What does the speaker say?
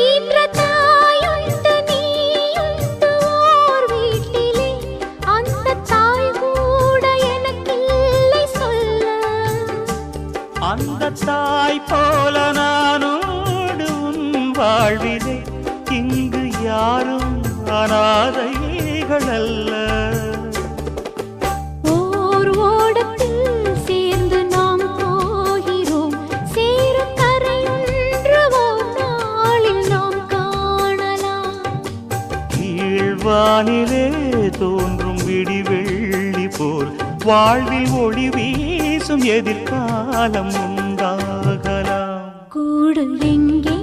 ஈன்ற தாயுண்டு நீயுண்டு ஓர் வீட்டிலே, அந்த தாய் கூட எனக்கில்லை சொல்ல. அந்த தாய் போல நானோடு உன் வாழ்விலே, இங்கு யாரும் அனாதைகள் அல்ல. ஓர் ஓடத்தில் சேர்ந்து நாம் போகிறோம், சேரும் கரையொன்று ஓர் நாளில் நாம் காணலாம். கீழ்வானிலே தோன்றும் விடிவெள்ளி போல் வாழ்வில் ஒளி வீசும் எதிர்காலம் உண்டாகலாம். கூடு எங்கே